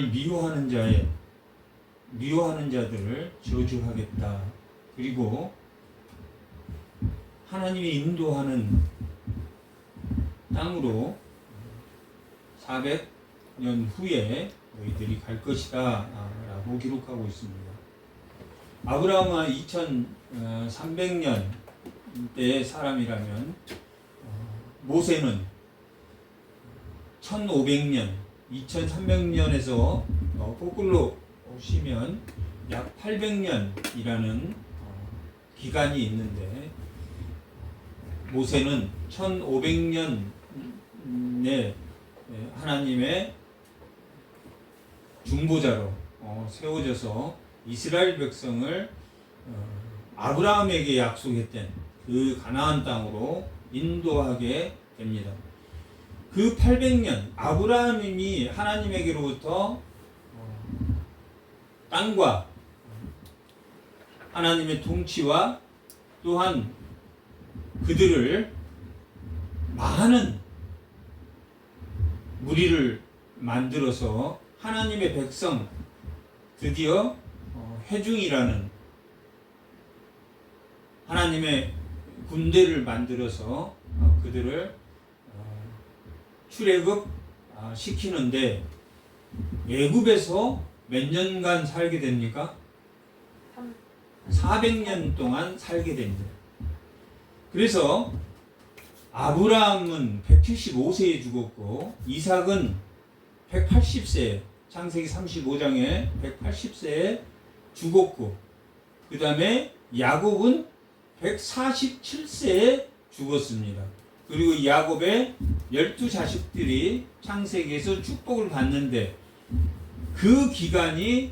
미워하는 자들을 저주하겠다. 그리고 하나님이 인도하는 땅으로 400년 후에 너희들이 갈 것이다 라고 기록하고 있습니다. 아브라함은 2300년 때의 사람이라면 모세는 1500년 2300년에서 거꾸로 오시면 약 800년이라는 기간이 있는데, 모세는 1500년에 하나님의 중보자로 세워져서 이스라엘 백성을 아브라함에게 약속했던 그 가나안 땅으로 인도하게 됩니다. 그 800년 아브라함이 하나님에게로부터 땅과 하나님의 통치와 또한 그들을 많은 무리를 만들어서 하나님의 백성, 드디어 회중이라는 하나님의 군대를 만들어서 그들을 출애굽 시키는데, 애굽에서 몇 년간 살게 됩니까? 400년 동안 살게 됩니다. 그래서 아브라함은 175세에 죽었고, 이삭은 180세, 창세기 35장에 180세에 죽었고, 그 다음에 야곱은 147세에 죽었습니다. 그리고 야곱의 12자식들이 창세기에서 축복을 받는데, 그 기간이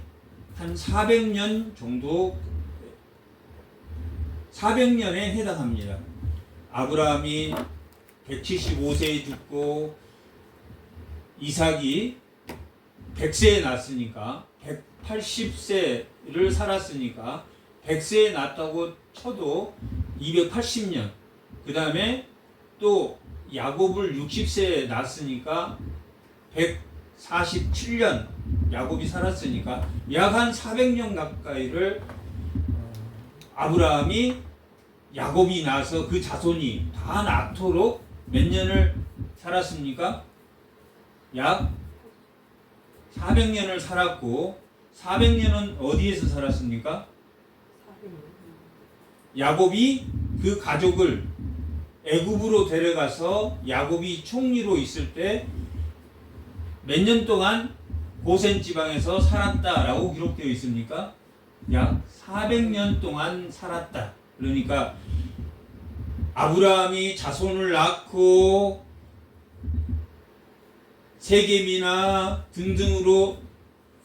한 400년 정도, 400년에 해당합니다. 아브라함이 175세에 죽고 이삭이 100세에 났으니까 180세를 살았으니까 100세에 났다고 쳐도 280년, 그 다음에 또 야곱을 60세에 낳았으니까 147년 야곱이 살았으니까 약 한 400년 가까이를 아브라함이 야곱이 나서 그 자손이 다 낳도록 몇 년을 살았습니까? 약 400년을 살았고, 400년은 어디에서 살았습니까? 야곱이 그 가족을 애굽으로 데려가서 야곱이 총리로 있을 때 몇 년 동안 고센 지방에서 살았다라고 기록되어 있습니까? 약 400년 동안 살았다. 그러니까 아브라함이 자손을 낳고 세겜이나 등등으로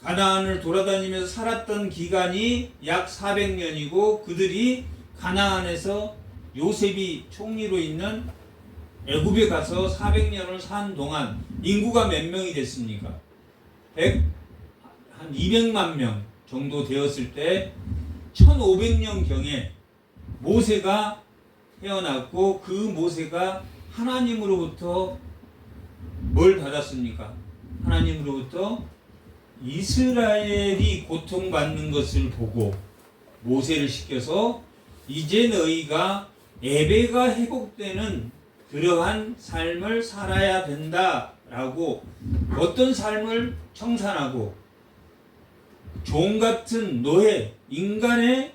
가나안을 돌아다니면서 살았던 기간이 약 400년이고, 그들이 가나안에서 요셉이 총리로 있는 애굽에 가서 400년을 산 동안 인구가 몇 명이 됐습니까? 한 200만 명 정도 되었을 때 1500년경에 모세가 태어났고, 그 모세가 하나님으로부터 뭘 받았습니까? 하나님으로부터 이스라엘이 고통받는 것을 보고 모세를 시켜서 이제 너희가 예배가 회복되는 그러한 삶을 살아야 된다라고, 어떤 삶을 청산하고 종 같은 노예, 인간의,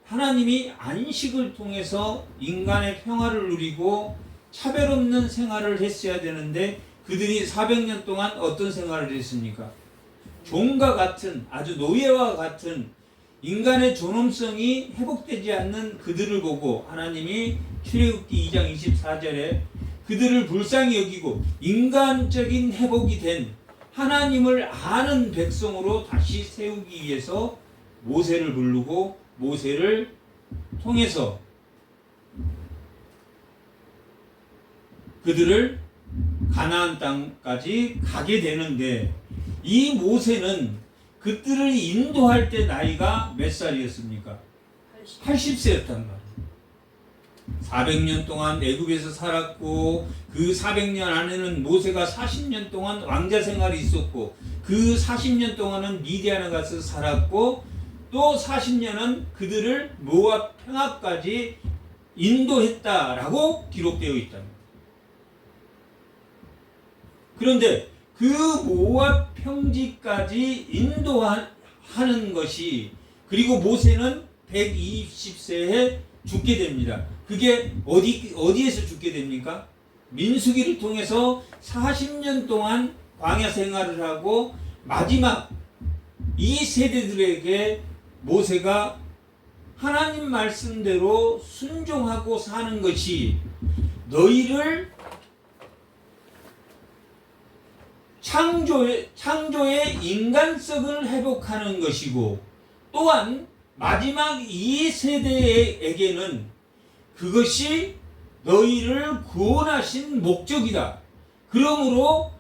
하나님이 안식을 통해서 인간의 평화를 누리고 차별 없는 생활을 했어야 되는데, 그들이 400년 동안 어떤 생활을 했습니까? 종과 같은, 아주 노예와 같은 인간의 존엄성이 회복되지 않는 그들을 보고 하나님이 출애굽기 2장 24절에 그들을 불쌍히 여기고 인간적인 회복이 된 하나님을 아는 백성으로 다시 세우기 위해서 모세를 부르고, 모세를 통해서 그들을 가나안 땅까지 가게 되는데, 이 모세는 그들을 인도할 때 나이가 몇 살이었습니까? 80세였단 말이에요. 400년 동안 애굽에서 살았고, 그 400년 안에는 모세가 40년 동안 왕자 생활이 있었고, 그 그 40년 동안은 미디안에 가서 살았고 또 40년은 그들을 모압 평화까지 인도했다라고 기록되어 있답니다. 그런데 그 모압 평지까지 인도하는 것이, 그리고 모세는 120세에 죽게 됩니다. 그게 어디에서 죽게 됩니까? 민수기를 통해서 40년 동안 광야 생활을 하고 마지막 이 세대들에게 모세가 하나님 말씀대로 순종하고 사는 것이 너희를 창조의 인간성을 회복하는 것이고, 또한 마지막 이 세대에게는 그것이 너희를 구원하신 목적이다. 그러므로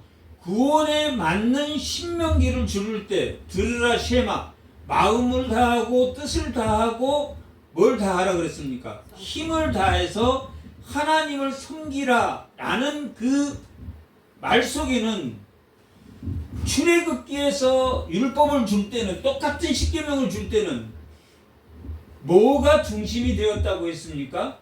구원에 맞는 신명기를 주를 때 들으라 쉐마, 마음을 다하고 뜻을 다하고 뭘 다하라 그랬습니까? 힘을 다해서 하나님을 섬기라 라는 그 말 속에는 출애굽기에서 율법을 줄 때는, 똑같은 십계명을 줄 때는 뭐가 중심이 되었다고 했습니까?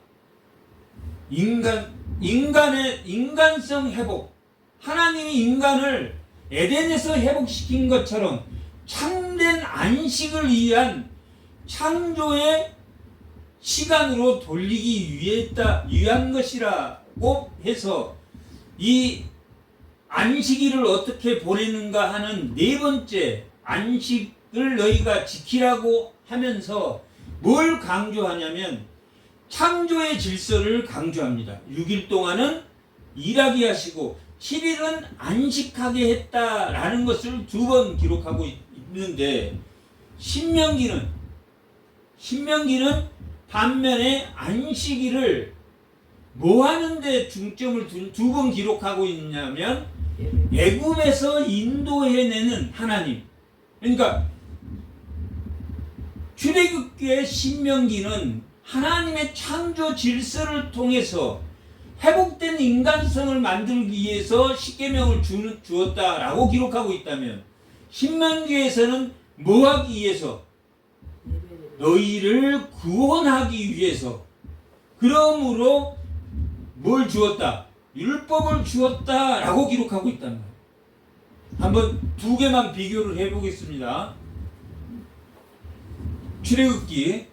인간의 인간성 회복. 하나님이 인간을 에덴에서 회복시킨 것처럼 참된 안식을 위한 창조의 시간으로 돌리기 위한 것이라고 해서 이 안식일을 어떻게 보내는가 하는 네 번째 안식을 너희가 지키라고 하면서 뭘 강조하냐면 창조의 질서를 강조합니다. 6일 동안은 일하게 하시고 7일은 안식하게 했다라는 것을 두 번 기록하고 있는데, 신명기는 반면에 안식일을 뭐 하는데 중점을 두 번 기록하고 있냐면 애굽에서 인도해내는 하나님. 그러니까 출애굽기의 신명기는 하나님의 창조 질서를 통해서 회복된 인간성을 만들기 위해서 십계명을 주었다라고 기록하고 있다면, 신명기에서는 뭐 하기 위해서? 너희를 구원하기 위해서. 그러므로 뭘 주었다? 율법을 주었다라고 기록하고 있단 말이에요. 한번 두 개만 비교를 해보겠습니다. 출애굽기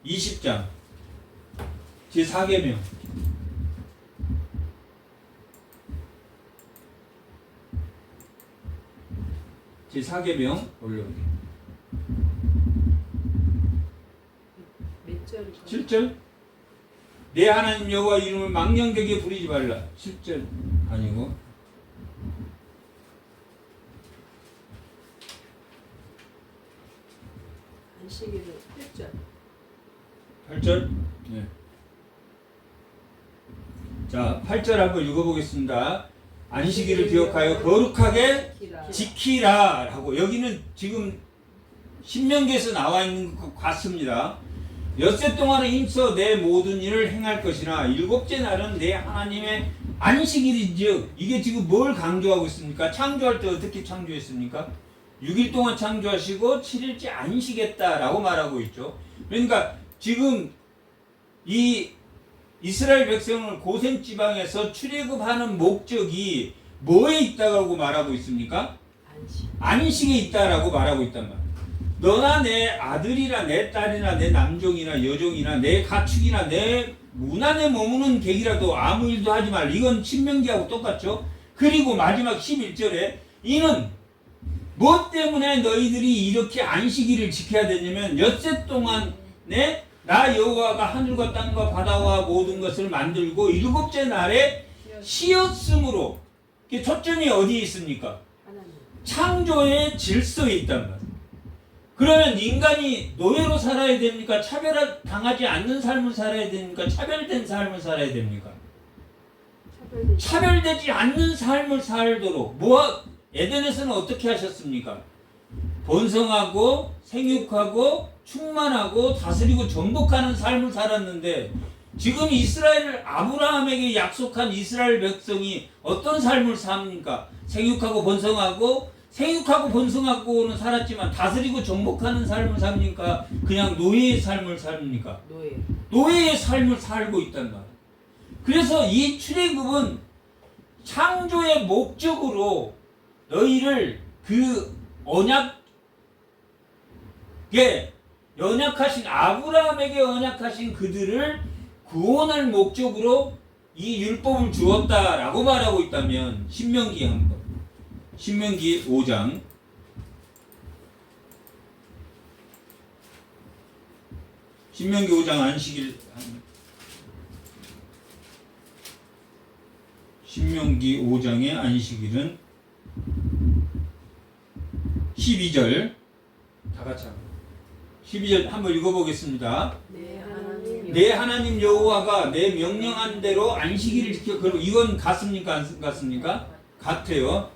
20장 제4계명 제4계명 올려볼게요. 몇 절? 7절. 내 하나님 여호와 이름을 망령되게 부리지 말라. 7절 아니고 안식일은 8절. 8절. 네. 자, 8절 한번 읽어보겠습니다. 안식일을 기억하여 거룩하게 지키라 라고. 여기는 지금 신명기에서 나와 있는 것 같습니다. 엿새 동안은 힘써 내 모든 일을 행할 것이나 일곱째 날은 내 하나님의 안식일이즉, 이게 지금 뭘 강조하고 있습니까? 창조할 때 어떻게 창조했습니까? 6일 동안 창조하시고 7일째 안식했다라고 말하고 있죠. 그러니까 지금 이 이스라엘 백성을 고센 지방에서 출애굽하는 목적이 뭐에 있다고 말하고 있습니까? 안식에 있다라고 말하고 있단 말이에요. 너나 내 아들이나 내 딸이나 내 남종이나 여종이나 내 가축이나 내 문 안에 머무는 객이라도 아무 일도 하지 말. 이건 신명기하고 똑같죠. 그리고 마지막 11절에 이는 뭐 때문에 너희들이 이렇게 안식일을 지켜야 되냐면 엿새 동안에 나 여호와가 하늘과 땅과 바다와 모든 것을 만들고 일곱째 날에 쉬었으므로. 초점이 어디에 있습니까? 창조의 질서에 있단 말이에요. 그러면 인간이 노예로 살아야 됩니까? 차별당하지 않는 삶을 살아야 됩니까? 차별된 삶을 살아야 됩니까? 차별되지 않는 삶을 살도록 에덴에서는 어떻게 하셨습니까? 번성하고 생육하고 충만하고 다스리고 정복하는 삶을 살았는데, 지금 이스라엘 아브라함에게 약속한 이스라엘 백성이 어떤 삶을 삽니까? 생육하고 번성하고 생육하고 번성하고는 살았지만 다스리고 정복하는 삶을 삽니까? 그냥 노예의 삶을 삽니까? 노예. 노예의 삶을 살고 있단 말이에요. 그래서 이 출애굽은 창조의 목적으로 너희를 그 언약에 언약하신 아브라함에게 언약하신 그들을 구원할 목적으로 이 율법을 주었다라고 말하고 있다면 신명기 한번 신명기 5장 신명기 5장 안식일 신명기 5장의 안식일은 12절 다 같이 한번 12절 한번 읽어보겠습니다. 내 하나님 여호와가 내 명령한 대로 안식일을 지켜. 그럼 이건 같습니까? 안 같습니까? 같아요.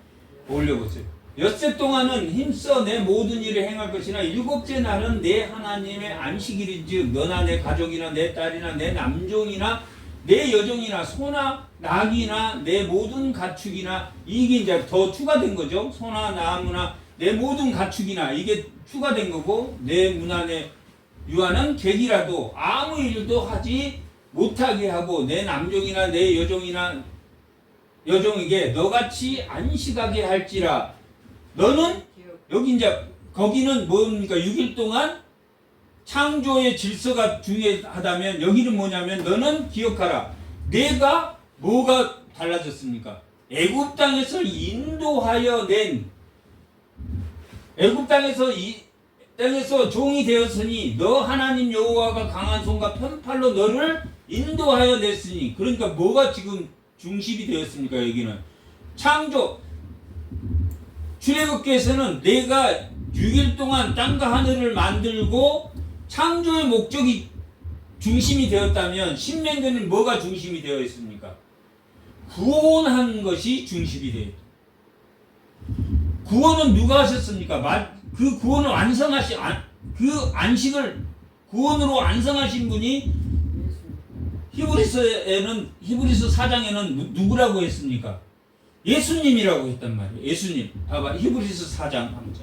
올려보세요. 엿새 동안은 힘써 내 모든 일을 행할 것이나 일곱째 날은 내 하나님의 안식일인즉 너나 내 가족이나 내 딸이나 내 남종이나 내 여종이나 소나 낙이나 내 모든 가축이나 이게 이제 더 추가된 거죠. 소나 나무나 내 모든 가축이나 이게 추가된 거고 내 문 안에 유아는 객이라도 아무 일도 하지 못하게 하고 내 남종이나 내 여종이나 여종에게 너같이 안식하게 할지라. 너는 여기 이제 거기는 뭡니까? 6일 동안 창조의 질서가 중요하다면 여기는 뭐냐면 너는 기억하라. 내가 뭐가 달라졌습니까? 애굽 땅에서 인도하여 낸 애굽 땅에서 땅에서 종이 되었으니 너 하나님 여호와가 강한 손과 편팔로 너를 인도하여 냈으니. 그러니까 뭐가 지금 중심이 되었습니까? 여기는 창조 출애굽기에서는 내가 6일 동안 땅과 하늘을 만들고 창조의 목적이 중심이 되었다면 신명기는 뭐가 중심이 되어 있습니까? 구원하는 것이 중심이 되어 있다. 구원은 누가 하셨습니까? 그 구원을 완성하신 그 안식을 구원으로 완성하신 분이 히브리서 4장에는 누구라고 했습니까? 예수님이라고 했단 말이에요. 예수님. 봐봐. 히브리서 4장 한번 자.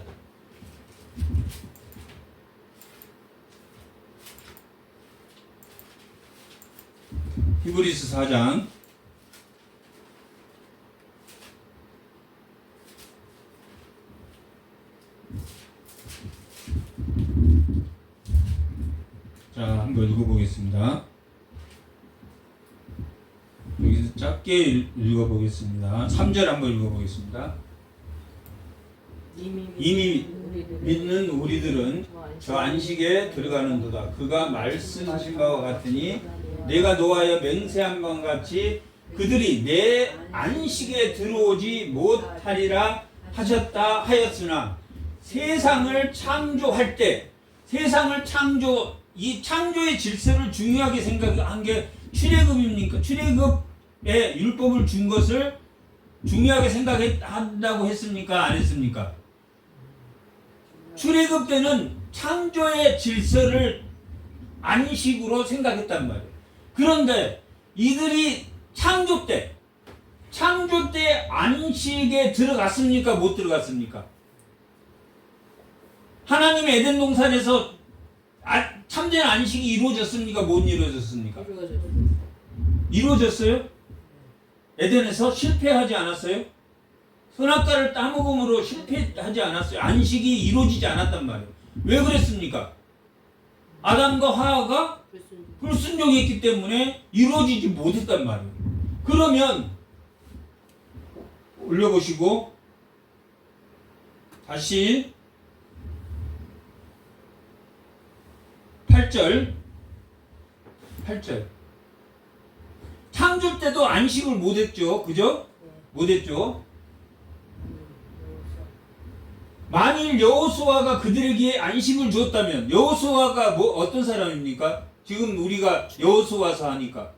히브리서 4장 자, 한번 읽어보겠습니다. 여기서 짧게 읽어보겠습니다. 3절 한번 읽어보겠습니다. 이미 믿는 우리들은 저 안식에 들어가는도다. 그가 말씀하신 바와 같으니 내가 노하여 맹세한 바와 같이 그들이 내 안식에 들어오지 못하리라 하셨다 하였으나 세상을 창조할 때 이 창조의 질서를 중요하게 생각한 게 출애굽입니까? 출애굽에 율법을 준 것을 중요하게 생각한다고 했습니까? 안 했습니까? 출애굽 때는 창조의 질서를 안식으로 생각했단 말이에요. 그런데 이들이 창조 때 안식에 들어갔습니까? 못 들어갔습니까? 하나님의 에덴 동산에서 참된 안식이 이루어졌습니까? 못 이루어졌습니까? 이루어졌어요? 에덴에서 실패하지 않았어요? 선악과를 따먹음으로 실패하지 않았어요? 안식이 이루어지지 않았단 말이에요. 왜 그랬습니까? 아담과 하와가 불순종했기 때문에 이루어지지 못했단 말이에요. 그러면 올려보시고 다시 8절 창조 때도 안식을 못했죠. 그죠? 못했죠. 만일 여호수아가 그들에게 안식을 주었다면 여호수아가 어떤 사람입니까? 지금 우리가 여호수아서 하니까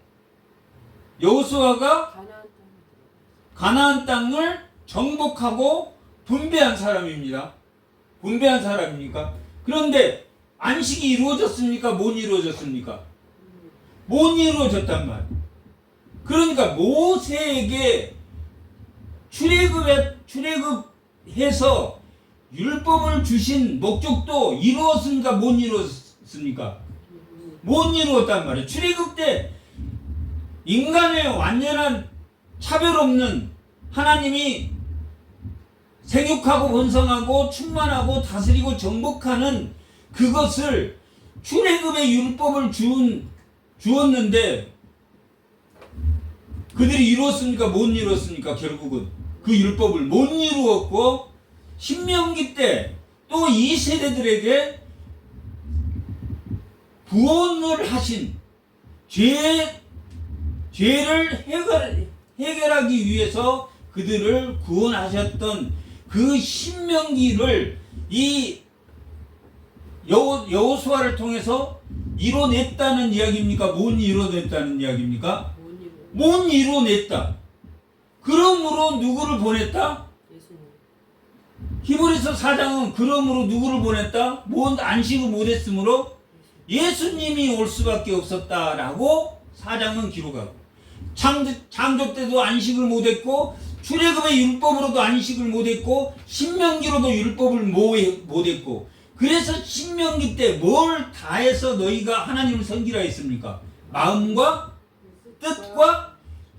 여호수아가 가나안 땅을 정복하고 분배한 사람입니다. 분배한 사람입니까? 그런데 안식이 이루어졌습니까? 못 이루어졌습니까? 못 이루어졌단 말이에요. 그러니까 모세에게 출애굽 해서 율법을 주신 목적도 이루었습니까? 못 이루었습니까? 못 이루었단 말이에요. 출애굽 때 인간의 완전한 차별 없는 하나님이 생육하고 번성하고 충만하고 다스리고 정복하는 그것을 출애굽의 율법을 주었는데 그들이 이루었습니까? 못 이루었습니까? 결국은 그 율법을 못 이루었고 신명기 때 또 이 세대들에게 구원을 하신 죄를 해결하기 위해서 그들을 구원하셨던 그 신명기를 이 여호수아를 통해서 이뤄냈다는 이야기입니까? 못 이뤄냈다는 이야기입니까? 못 이뤄냈다. 그러므로 누구를 보냈다? 예수님. 히브리서 4장은 그러므로 누구를 보냈다? 안식을 못했으므로 예수님이 올 수밖에 없었다라고 4장은 기록하고 창조 때도 안식을 못했고 출애굽의 율법으로도 안식을 못했고 신명기로도 율법을 못했고 그래서 신명기 때 뭘 다해서 너희가 하나님을 섬기라 했습니까? 마음과 뜻과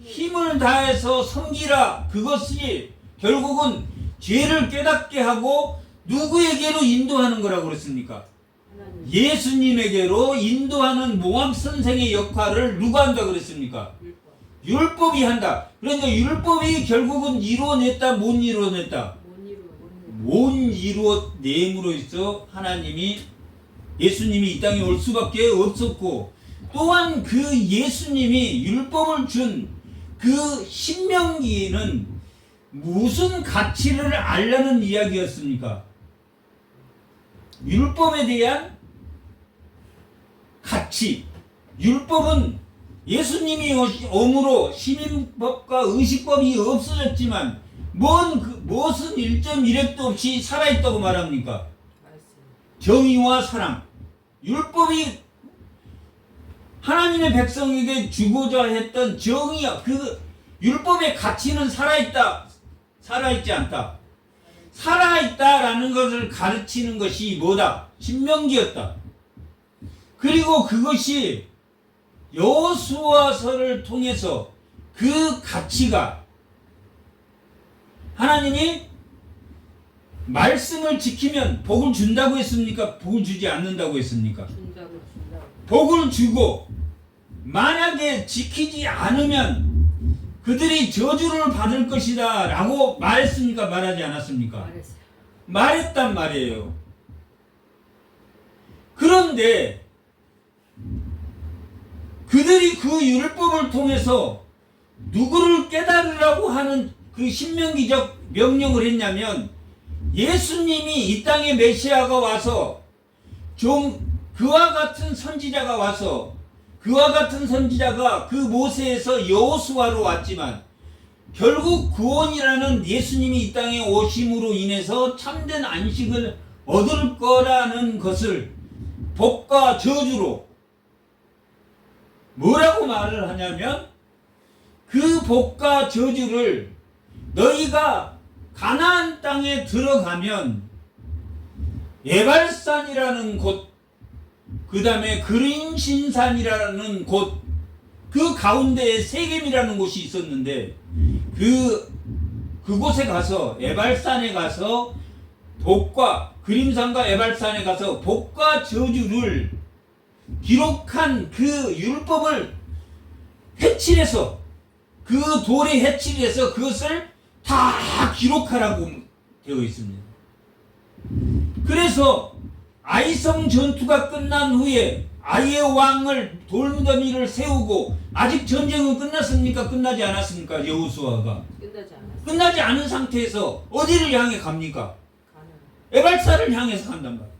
힘을 다해서 섬기라. 그것이 결국은 죄를 깨닫게 하고 누구에게로 인도하는 거라고 그랬습니까? 하나님. 예수님에게로 인도하는 모함 선생의 역할을 누가 한다 그랬습니까? 율법이 한다. 그러니까 율법이 결국은 이루어냈다, 못 이루어냈다. 못 이루어냄으로 있어 하나님이 예수님이 이 땅에 올 수밖에 없었고 또한 그 예수님이 율법을 준 그 신명기는 무슨 가치를 알라는 이야기였습니까? 율법에 대한 가치. 율법은 예수님이 오므로 시민법과 의식법이 없어졌지만 무엇은 1.1획도 없이 살아있다고 말합니까? 정의와 사랑. 율법이 하나님의 백성에게 주고자 했던 정의야. 그 율법의 가치는 살아있다. 살아있지 않다. 살아있다라는 것을 가르치는 것이 뭐다? 신명기였다. 그리고 그것이 여호수아서를 통해서 그 가치가 하나님이 말씀을 지키면 복을 준다고 했습니까? 복을 주지 않는다고 했습니까? 준다고. 복을 주고 만약에 지키지 않으면 그들이 저주를 받을 것이다 라고 말했습니까? 말하지 않았습니까? 말했어요. 말했단 말이에요. 그런데 그들이 그 율법을 통해서 누구를 깨달으라고 하는 그 신명기적 명령을 했냐면 예수님이 이 땅에 메시아가 와서 좀 그와 같은 선지자가 와서 그와 같은 선지자가 그 모세에서 여호수아로 왔지만 결국 구원이라는 예수님이 이 땅에 오심으로 인해서 참된 안식을 얻을 거라는 것을 복과 저주로 뭐라고 말을 하냐면 그 복과 저주를 너희가 가나안 땅에 들어가면 에발산이라는 곳 그 다음에 그림신산이라는 곳 그 가운데에 세겜이라는 곳이 있었는데 그곳에 가서 에발산에 가서 복과 그림산과 에발산에 가서 복과 저주를 기록한 그 율법을 해칠해서 그 돌에 해칠해서 그것을 다 기록하라고 되어 있습니다. 그래서 아이성 전투가 끝난 후에 아이의 왕을 돌무더미를 세우고 아직 전쟁은 끝났습니까? 끝나지 않았습니까? 여호수아가 끝나지 않은 상태에서 어디를 향해 갑니까? 에발산을 향해서 간단 말이에요.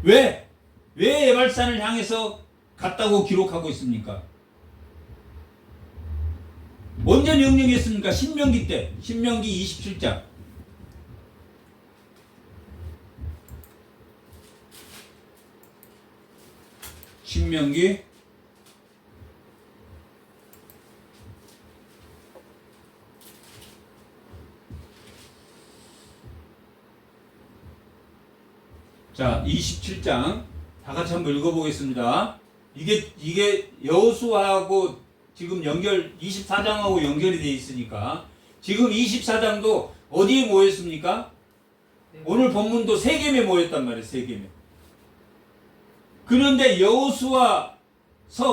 왜 에발산을 향해서 갔다고 기록하고 있습니까? 언제 명령했습니까? 신명기 때. 신명기 27장. 신명기 27장 자, 27장 다 같이 한번 읽어보겠습니다. 이게 여호수아하고 지금 24장하고 연결이 되어 있으니까 지금 24장도 어디에 모였습니까? 오늘 본문도 세겜에 모였단 말이에요. 세겜에. 그런데 여호수아서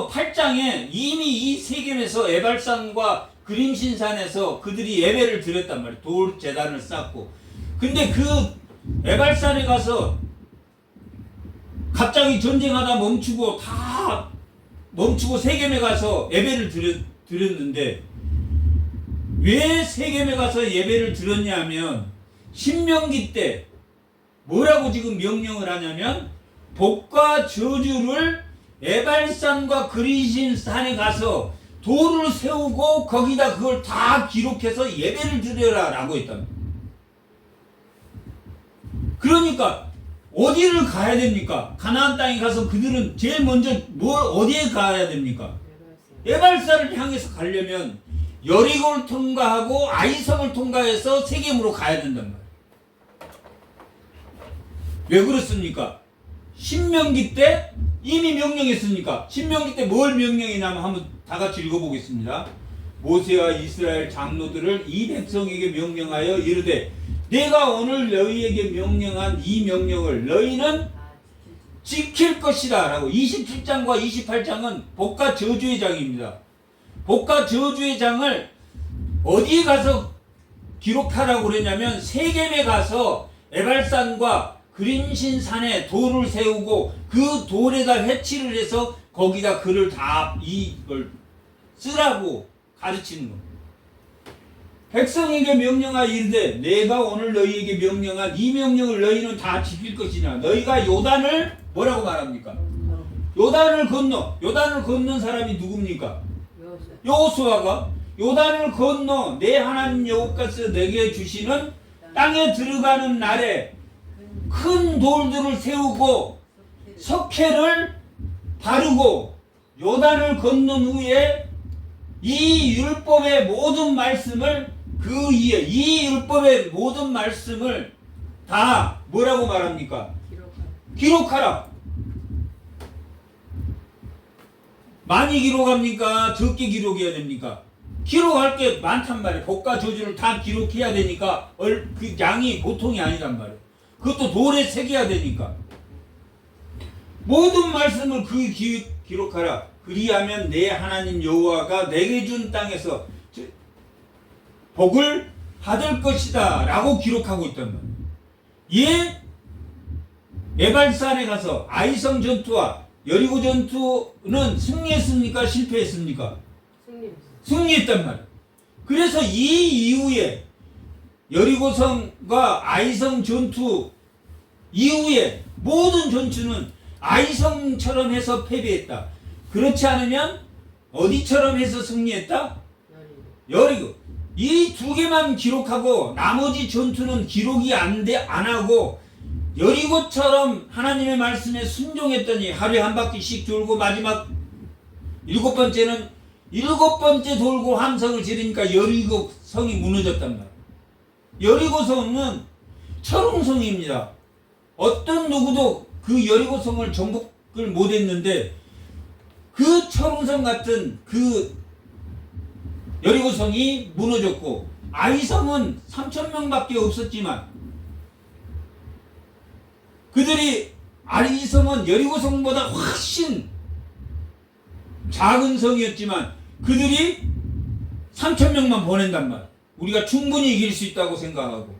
8장에 이미 이 세겜에서 에발산과 그림신산에서 그들이 예배를 드렸단 말이에요. 돌 제단을 쌓고. 근데 그 에발산에 가서 갑자기 전쟁하다 멈추고 다 멈추고 세겜에 가서 예배를 드렸는데 왜 세겜에 가서 예배를 드렸냐면 신명기 때 뭐라고 지금 명령을 하냐면 복과 저주를 에발산과 그리신산에 가서 돌을 세우고 거기다 그걸 다 기록해서 예배를 드려라 라고 했답니다. 그러니까 어디를 가야 됩니까? 가나안 땅에 가서 그들은 제일 먼저 어디에 가야 됩니까? 에발산을 향해서 가려면 여리고를 통과하고 아이성을 통과해서 세겜으로 가야 된단 말이에요. 왜 그렇습니까? 신명기 때 이미 명령했으니까. 신명기 때 뭘 명령이냐면 한번 다 같이 읽어보겠습니다. 모세와 이스라엘 장로들을 이 백성에게 명령하여 이르되 내가 오늘 너희에게 명령한 이 명령을 너희는 지킬 것이다 라고. 27장과 28장은 복과 저주의 장입니다. 복과 저주의 장을 어디에 가서 기록하라고 그랬냐면 세겜에 가서 에발산과 그림신산에 돌을 세우고 그 돌에다 회치를 해서 거기다 글을 다 이걸 쓰라고 가르치는 겁니다. 백성에게 명령하여 이르되 내가 오늘 너희에게 명령한 이 명령을 너희는 다 지킬 것이냐. 너희가 요단을 뭐라고 말합니까? 요단을 건넌 사람이 누굽니까? 여호수아가 요단을 건너 내 하나님 여호와께서 내게 주시는 땅에 들어가는 날에 큰 돌들을 세우고 석회를 바르고 요단을 건넌 후에 이 율법의 모든 말씀을 이 율법의 모든 말씀을 다 뭐라고 말합니까? 기록하라. 많이 기록합니까? 적게 기록해야 됩니까? 기록할 게 많단 말이에요. 복과 저주를 다 기록해야 되니까 그 양이 보통이 아니란 말이에요. 그것도 돌에 새겨야 되니까. 모든 말씀을 기록하라. 그리하면 내 하나님 여호와가 내게 준 땅에서 복을 받을 것이다 라고 기록하고 있단 말이에요. 에발산에 가서 아이성 전투와 여리고 전투는 승리했습니까? 실패했습니까? 승리했단 말이에요. 그래서 이 이후에 여리고성과 아이성 전투 이후에 모든 전투는 아이성처럼 해서 패배했다. 그렇지 않으면 어디처럼 해서 승리했다? 여리고. 이 두 개만 기록하고 나머지 전투는 기록이 안 하고 여리고처럼 하나님의 말씀에 순종했더니 하루에 한 바퀴씩 돌고 마지막 7번째는 7번째 돌고 함성을 지르니까 여리고 성이 무너졌단 말이에요. 여리고 성은 철옹성입니다. 어떤 누구도 그 여리고 성을 정복을 못했는데 그 철옹성 같은 그 여리고 성이 무너졌고 아이성은 3,000명밖에 없었지만 그들이 아이성은 여리고 성보다 훨씬 작은 성이었지만 그들이 3,000명만 보낸단 말이에요. 우리가 충분히 이길 수 있다고 생각하고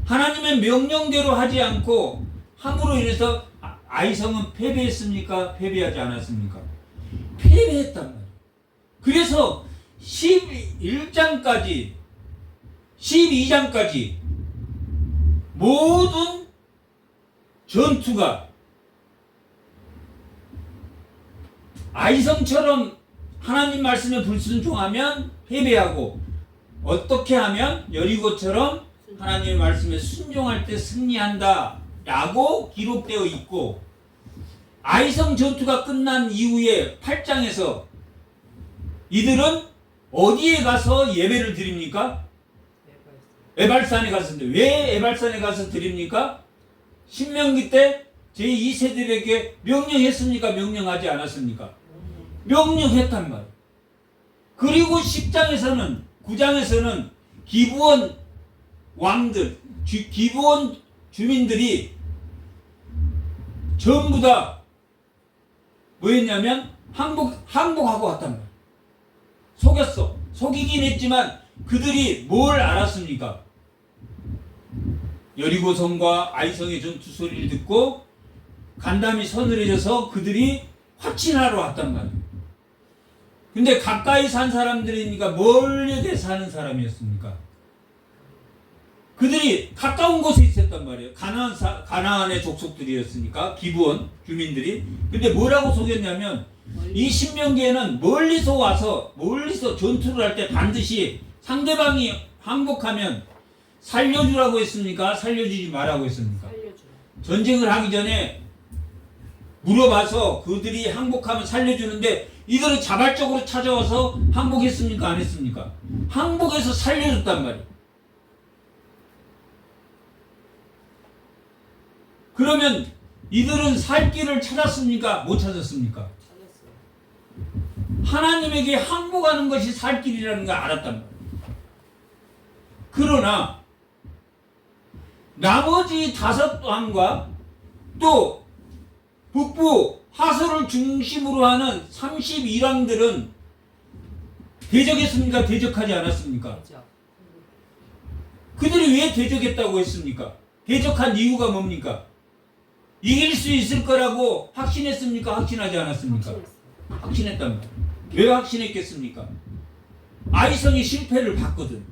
하나님의 명령대로 하지 않고 함으로 인해서 아이성은 패배했습니까? 패배하지 않았습니까? 패배했단 말이에요. 그래서 11장까지 12장까지 모든 전투가 아이성처럼 하나님 말씀에 불순종하면 패배하고 어떻게 하면 여리고처럼 하나님의 말씀에 순종할 때 승리한다 라고 기록되어 있고 아이성 전투가 끝난 이후에 8장에서 이들은 어디에 가서 예배를 드립니까? 에발산에 갔었는데 왜 에발산에 가서 드립니까? 신명기 때 제2세대에게 명령했습니까? 명령하지 않았습니까? 명령했단 말이에요. 그리고 10장에서는 9장에서는 기브온 왕들, 기브온 주민들이 전부 다 뭐였냐면 항복하고 왔단 말이에요. 속였어. 속이긴 했지만 그들이 뭘 알았습니까? 여리고성과 아이성의 전투 소리를 듣고 간담이 서늘해져서 그들이 확신하러 왔단 말이에요. 근데 가까이 산 사람들이니까 멀리 사는 사람이었습니까? 그들이 가까운 곳에 있었단 말이에요. 가나안의 족속들이었으니까 기브온 주민들이. 근데 뭐라고 속였냐면 이 신명기에는 멀리서 와서 멀리서 전투를 할 때 반드시 상대방이 항복하면 살려주라고 했습니까? 살려주지 말라고 했습니까? 살려줘. 전쟁을 하기 전에 물어봐서 그들이 항복하면 살려주는데 이들은 자발적으로 찾아와서 항복했습니까? 안 했습니까? 항복해서 살려줬단 말이에요. 그러면 이들은 살 길을 찾았습니까? 못 찾았습니까? 찾았어. 하나님에게 항복하는 것이 살 길이라는 걸 알았단 말이에요. 그러나 나머지 5왕과 또 북부 하소를 중심으로 하는 31왕들은 대적했습니까? 대적하지 않았습니까? 대적. 그들이 왜 대적했다고 했습니까? 대적한 이유가 뭡니까? 이길 수 있을 거라고 확신했습니까? 확신하지 않았습니까? 확신했어. 확신했단 말이에요. 왜 확신했겠습니까? 아이성이 실패를 봤거든.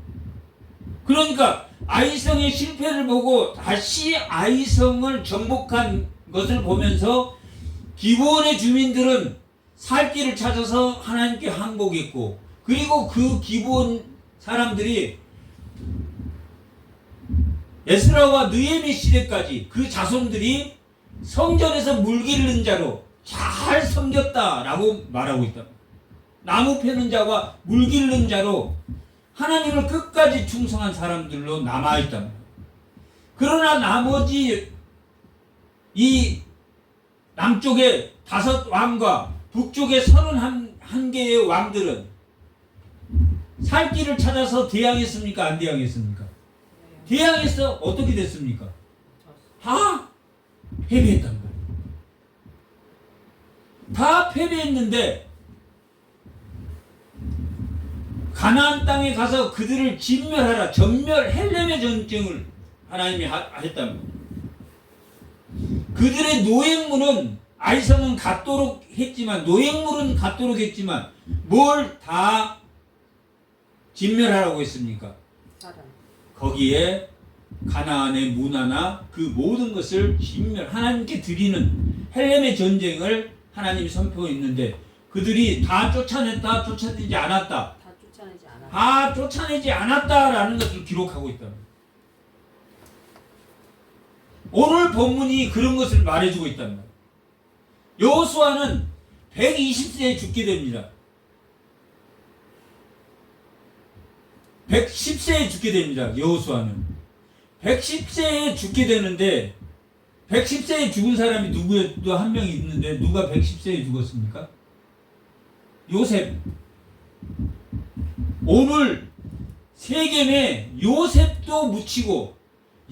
그러니까 아이성의 실패를 보고 다시 아이성을 정복한 것을 보면서 기브온의 주민들은 살 길을 찾아서 하나님께 항복했고, 그리고 그 기브온 사람들이 에스라와 느헤미 시대까지 그 자손들이 성전에서 물 기르는 자로 잘 섬겼다라고 말하고 있다. 나무 패는 자와 물 기르는 자로 하나님을 끝까지 충성한 사람들로 남아있다. 그러나 나머지 이 남쪽의 5왕과 북쪽의 31개의 왕들은 살 길을 찾아서 대항했습니까? 안 대항했습니까? 대항해서 어떻게 됐습니까? 다 패배했단 말이에요. 다 패배했는데 가나안 땅에 가서 그들을 진멸하라. 헬렘의 전쟁을 하나님이 했단 말이에요. 그들의 노획물은 아이성은 갖도록 했지만 뭘 다 진멸하라고 했습니까? 사람. 거기에 가나안의 문화나 그 모든 것을 하나님께 드리는 헬렘의 전쟁을 하나님이 선포했는데 그들이 다 쫓아내지 않았다. 다 쫓아내지 않았다라는 것을 기록하고 있다. 오늘 본문이 그런 것을 말해주고 있단 말이에요. 여호수아는 120세에 죽게 됩니다. 110세에 죽게 됩니다. 여호수아는 110세에 죽게 되는데 110세에 죽은 사람이 누구도 한 명이 있는데 누가 110세에 죽었습니까? 요셉. 오늘 세겜에 요셉도 묻히고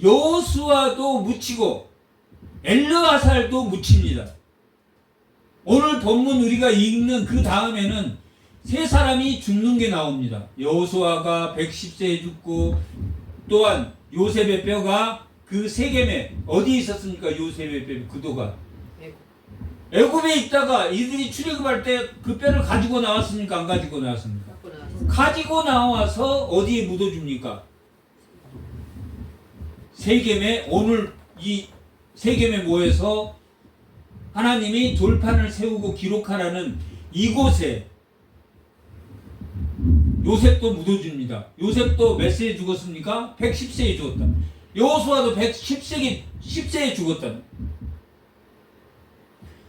여호수아도 묻히고 엘르아살도 묻힙니다. 오늘 본문 우리가 읽는 그 다음에는 세 사람이 죽는 게 나옵니다. 여호수아가 110세에 죽고 또한 요셉의 뼈가 그 세겜에 어디에 있었습니까? 요셉의 뼈 그도가 애굽에 있다가 이들이 출애굽할 때 그 뼈를 가지고 나왔습니까? 안 가지고 나왔습니까? 가지고 나와서 어디에 묻어줍니까? 세겜에 오늘 이 세겜에 모여서 하나님이 돌판을 세우고 기록하라는 이곳에 요셉도 묻어줍니다. 요셉도 몇 세에 죽었습니까? 110세에 죽었다. 여호수아도 10세에 죽었다.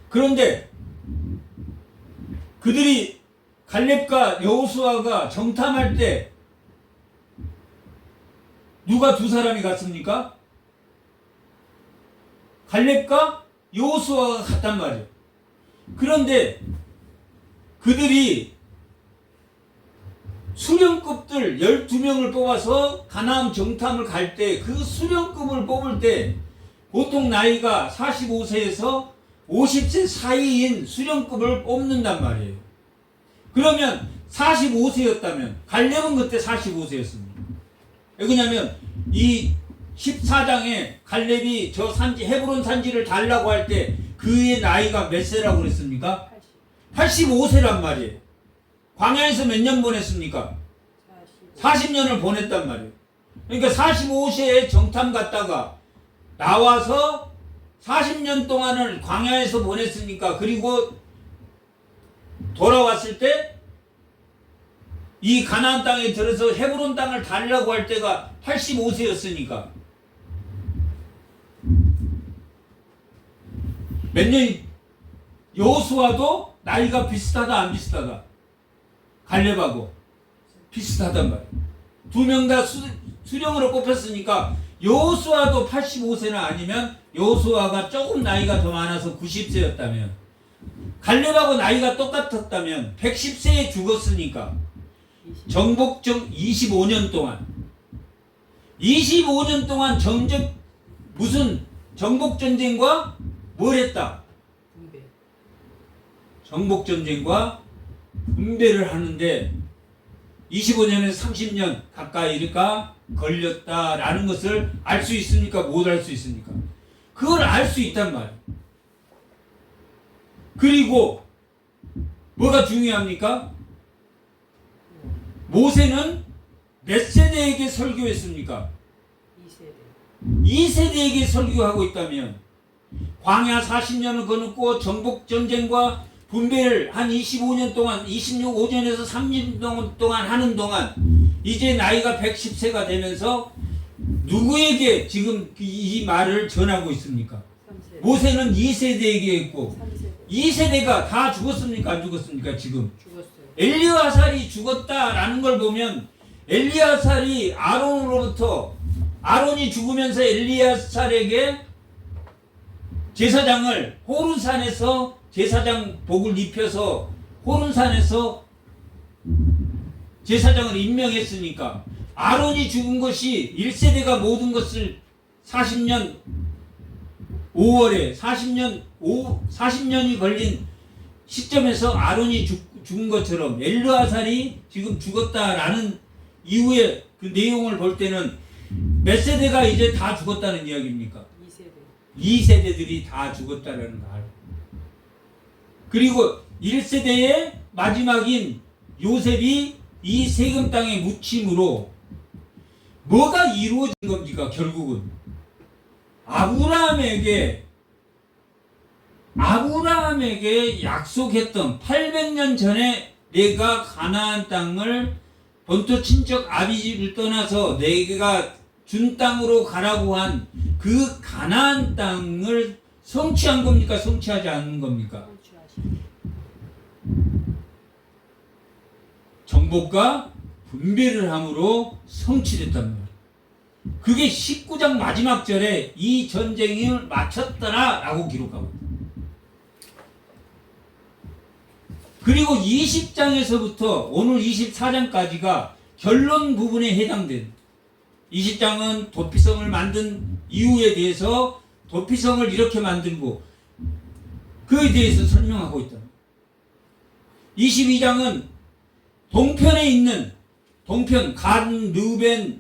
그런데 그들이 갈렙과 여호수아가 정탐할 때 누가 두 사람이 갔습니까? 갈렙과 여호수아가 갔단 말이에요. 그런데 그들이 수령급들 12명을 뽑아서 가나안 정탐을 갈 때 그 수령급을 뽑을 때 보통 나이가 45세에서 50세 사이인 수령급을 뽑는단 말이에요. 그러면 45세였다면 갈렙은 그때 45세였습니다. 왜냐하면 이 14장에 갈렙이 저 산지 헤브론 산지를 달라고 할 때 그의 나이가 몇 세라고 그랬습니까? 85세란 말이에요. 광야에서 몇 년 보냈습니까? 40년을 보냈단 말이에요. 그러니까 45세에 정탐 갔다가 나와서 40년 동안을 광야에서 보냈으니까, 그리고 돌아왔을 때 이 가나안 땅에 들어서 헤브론 땅을 달라고 할 때가 85세였으니까 몇 년, 여호수아도 나이가 비슷하다 안 비슷하다? 갈렙하고 비슷하단 말이에요. 두 명 다 수령으로 뽑혔으니까 여호수아도 85세나 아니면 여호수아가 조금 나이가 더 많아서 90세였다면, 갈렙하고 나이가 똑같았다면 110세에 죽었으니까 정복정 25년 동안 무슨 정복전쟁과 뭘 했다? 정복전쟁과 분배를 하는데 25년에서 30년 가까이가 걸렸다라는 것을 알 수 있습니까? 못 알 수 있습니까? 그걸 알 수 있단 말이에요. 그리고 뭐가 중요합니까? 모세는 몇 세대에게 설교했습니까? 2세대에게 설교하고 있다면 광야 40년을 거느고 정복전쟁과 분배를 한 25년 동안, 26년에서 30년 동안 하는 동안 이제 나이가 110세가 되면서 누구에게 지금 이 말을 전하고 있습니까? 3세대. 모세는 2세대에게 했고 3세대. 2세대가 다 죽었습니까? 안 죽었습니까? 지금 죽었어요. 엘리아살이 죽었다라는 걸 보면, 엘리아살이 아론이 죽으면서 엘리아살에게 제사장을 호른산에서 제사장 복을 입혀서 호른산에서 제사장을 임명했으니까, 아론이 죽은 것이 1세대가 모든 것을 40년 5월에 40년이 걸린 시점에서 아론이 죽은 것처럼 엘르아살이 지금 죽었다라는 이후에 그 내용을 볼 때는 몇 세대가 이제 다 죽었다는 이야기입니까? 2세대. 2세대들이 다 죽었다라는 거 알고, 그리고 1세대의 마지막인 요셉이 이 세금 땅에 묻힘으로 뭐가 이루어진 겁니까? 결국은 아브라함에게 약속했던 800년 전에 내가 가나안 땅을 본토 친척 아비집을 떠나서 내가 준 땅으로 가라고 한 그 가나안 땅을 성취한 겁니까? 성취하지 않는 겁니까? 정복과 분배를 함으로 성취됐단 말이에요. 그게 19장 마지막 절에 이 전쟁을 마쳤더라 라고 기록하고 있다. 그리고 20장에서부터 오늘 24장까지가 결론 부분에 해당된, 20장은 도피성을 만든 이유에 대해서 도피성을 이렇게 만들고 그에 대해서 설명하고 있다. 22장은 동편에 있는 갓, 르벤,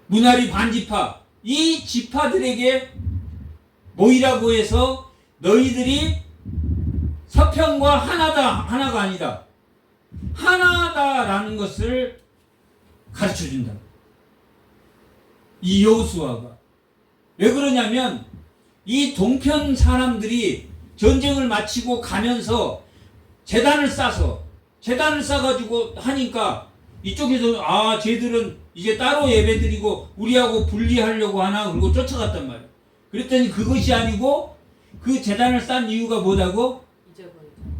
무나리 반지파, 이 지파들에게 모이라고 해서 너희들이 서편과 하나가 아니다, 하나다라는 것을 가르쳐준다. 이 여호수아가 왜 그러냐면, 이 동편 사람들이 전쟁을 마치고 가면서 제단을 싸가지고 하니까 이쪽에서 쟤들은 이제 따로 예배드리고 우리하고 분리하려고 하나, 그리고 쫓아갔단 말이야. 그랬더니 그것이 아니고 그 제단을 싼 이유가 뭐다고?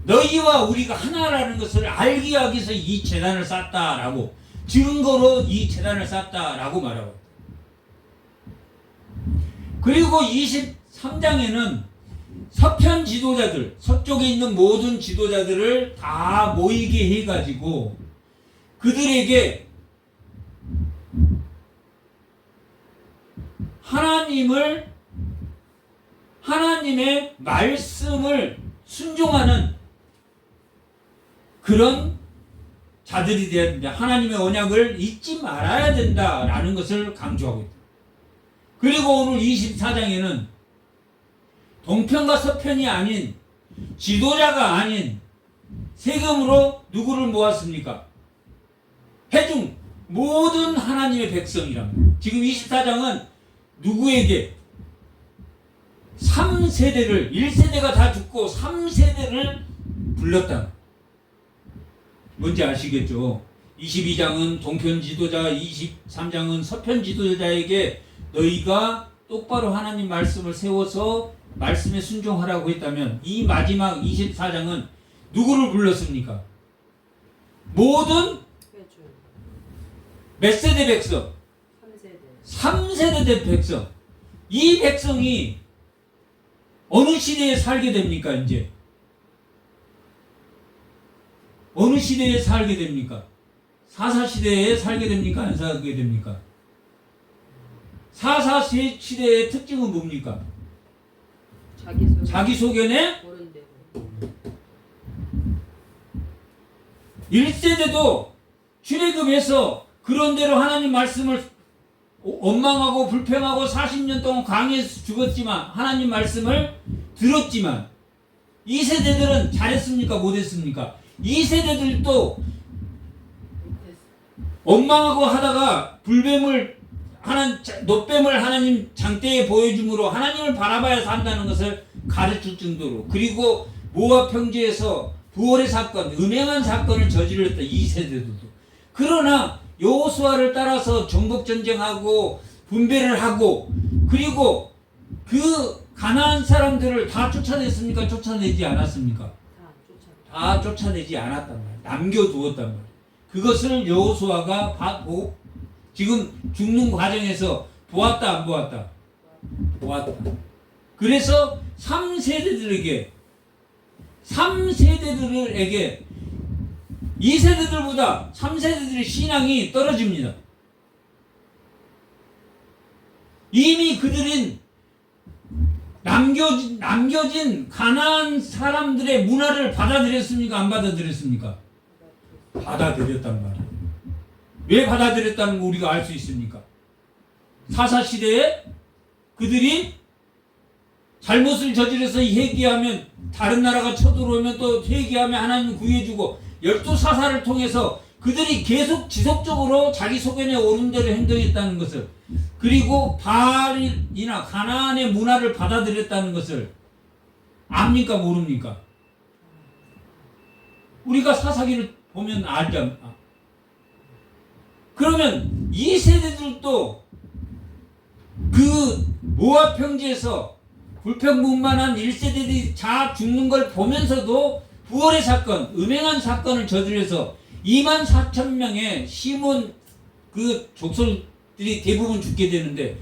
너희와 우리가 하나라는 것을 알기 위해서 이 제단을 쌌다라고, 증거로 이 제단을 쌌다라고 말하고, 그리고 23장에는 서편 지도자들, 서쪽에 있는 모든 지도자들을 다 모이게 해가지고 그들에게 하나님의 말씀을 순종하는 그런 자들이 되어야 된다. 하나님의 언약을 잊지 말아야 된다라는 것을 강조하고 있다. 그리고 오늘 24장에는 동편과 서편이 아닌 지도자가 아닌 세금으로 누구를 모았습니까? 회중 모든 하나님의 백성이랍니다. 지금 24장은 누구에게 3세대를 1세대가 다 죽고 3세대를 불렀다. 뭔지 아시겠죠? 22장은 동편 지도자, 23장은 서편 지도자에게 너희가 똑바로 하나님 말씀을 세워서 말씀에 순종하라고 했다면 이 마지막 24장은 누구를 불렀습니까? 모든 몇 세대 백성? 3세대 백성. 이 백성이 어느 시대에 살게 됩니까? 이제 어느 시대에 살게 됩니까? 사사시대에 살게 됩니까? 안 살게 됩니까? 사사시대의 특징은 뭡니까? 자기소견에 1세대도 출애굽해서 그런대로 하나님 말씀을 원망하고 불평하고 40년 동안 강해서 죽었지만 하나님 말씀을 들었지만 2세대들은 잘했습니까? 못했습니까? 2세대들도 원망하고 하다가 노뱀을 하나님 장대에 보여줌으로 하나님을 바라봐야 산다는 것을 가르칠 정도로, 그리고 모압 평지에서 부활의 사건, 음행한 사건을 저질렀다. 2세대들도. 그러나 여호수아를 따라서 정복전쟁하고 분배를 하고, 그리고 그 가나안 사람들을 다 쫓아냈습니까? 쫓아내지 않았습니까? 다 쫓아내지 않았단 말이에요. 남겨두었단 말이에요. 그것을 여호수아가 지금 죽는 과정에서 보았다 안 보았다? 보았다. 그래서 3세대들에게 2세대들보다 3세대들의 신앙이 떨어집니다. 이미 그들은 남겨진 가나안 사람들의 문화를 받아들였습니까? 안 받아들였습니까? 받아들였단 말이에요. 왜 받아들였다는 거 우리가 알 수 있습니까? 사사시대에 그들이 잘못을 저질러서 회개하면 다른 나라가 쳐들어오면 또 회개하면 하나님 구해주고 12사사를 통해서 그들이 계속 지속적으로 자기 소견에 오른 대로 행동했다는 것을, 그리고 바알이나 가나안의 문화를 받아들였다는 것을 압니까? 모릅니까? 우리가 사사기를 보면 알잖아. 그러면 이 세대들도 그 모압 평지에서 불평분만한 1세대들이 다 죽는 걸 보면서도 부활의 사건, 음행한 사건을 저질러서 24,000명의 시몬 그 족속들이 대부분 죽게 되는데,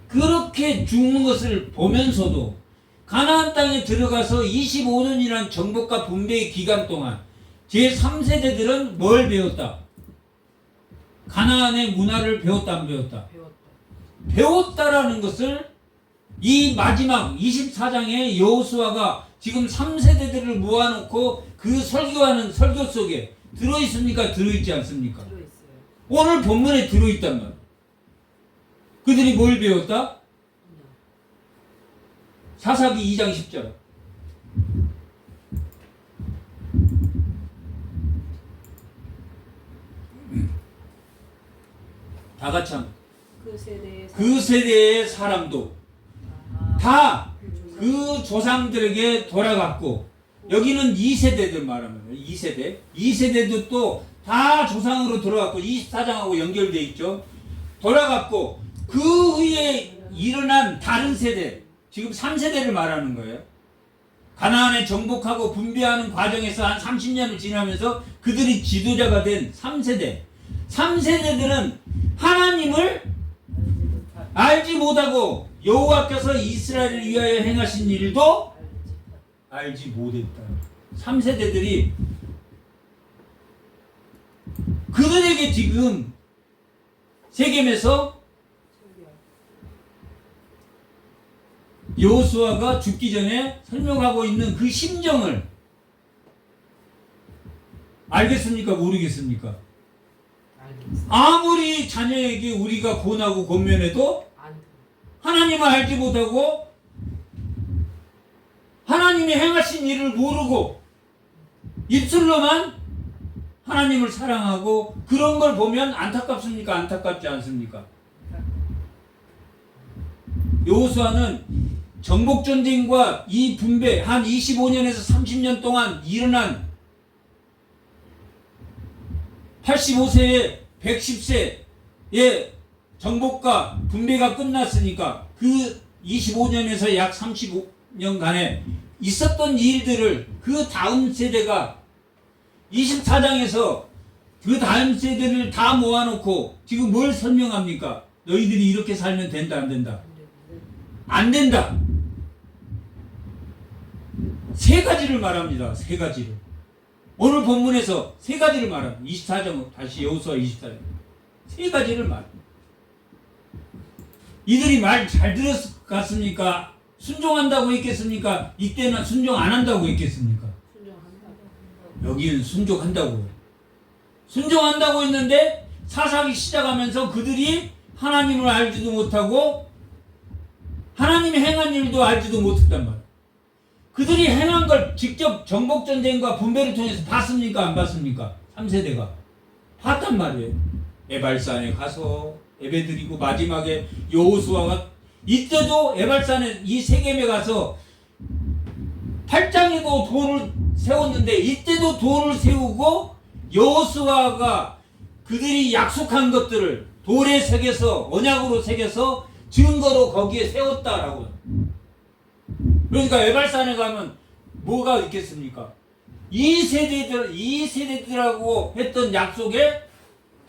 그렇게 죽는 것을 보면서도 가나안 땅에 들어가서 25년이란 정복과 분배의 기간 동안 제3세대들은 뭘 배웠다? 가나안의 문화를 배웠다 안 배웠다? 배웠다라는 것을 이 마지막 24장의 여호수아가 지금 3세대들을 모아놓고 그 설교하는 설교 속에 들어있습니까? 들어있지 않습니까? 들어있어요. 오늘 본문에 들어있단 말이에요. 그들이 뭘 배웠다? 사사기 2장 10절. 다 같이 한번. 그 세대의 사람도 다 그 조상들에게 돌아갔고, 여기는 2세대들 말하는 거예요. 2세대도 또 다 조상으로 돌아갔고 24장하고 연결되어 있죠. 돌아갔고 그 후에 일어난 다른 세대, 지금 3세대를 말하는 거예요. 가나안에 정복하고 분배하는 과정에서 한 30년을 지나면서 그들이 지도자가 된 3세대들은 하나님을 알지 못하고 여호와께서 이스라엘을 위하여 행하신 일도 알지 못했다. 3세대들이 그들에게 지금 세겜에서 여호수아가 죽기 전에 설명하고 있는 그 심정을 알겠습니까? 모르겠습니까? 알겠습니다. 아무리 자녀에게 우리가 권하고 권면해도 하나님을 알지 못하고 하나님이 행하신 일을 모르고 입술로만 하나님을 사랑하고 그런 걸 보면 안타깝습니까? 안타깝지 않습니까? 여호수아는 정복전쟁과 이 분배 한 25년에서 30년 동안 일어난 85세에 110세의 정복과 분배가 끝났으니까 그 25년에서 약 35년간에 있었던 일들을 그 다음 세대가 24장에서 그 다음 세대를 다 모아놓고 지금 뭘 설명합니까? 너희들이 이렇게 살면 된다 안 된다? 안 된다. 세 가지를 말합니다. 세 가지를. 오늘 본문에서 세 가지를 말합니다. 24장 다시 여호수아 24장 세 가지를 말합니다. 이들이 말 잘 들었겠습니까? 순종한다고 했겠습니까? 이때는 순종 안 한다고 했겠습니까? 여기는 순종한다고. 순종한다고 했는데 사사기 시작하면서 그들이 하나님을 알지도 못하고 하나님이 행한 일도 알지도 못했단 말이에요. 그들이 행한 걸 직접 정복전쟁과 분배를 통해서 봤습니까? 안 봤습니까? 3세대가 봤단 말이에요. 에발산에 가서 예배드리고 마지막에 여호수아가 이때도 에발산에 이 세겜에 가서 8장에도 돌을 세웠는데 이때도 돌을 세우고 여호수아가 그들이 약속한 것들을 돌에 새겨서 언약으로 새겨서 증거로 거기에 세웠다라고. 그러니까 에발산에 가면 뭐가 있겠습니까? 이 세대들하고 했던 약속에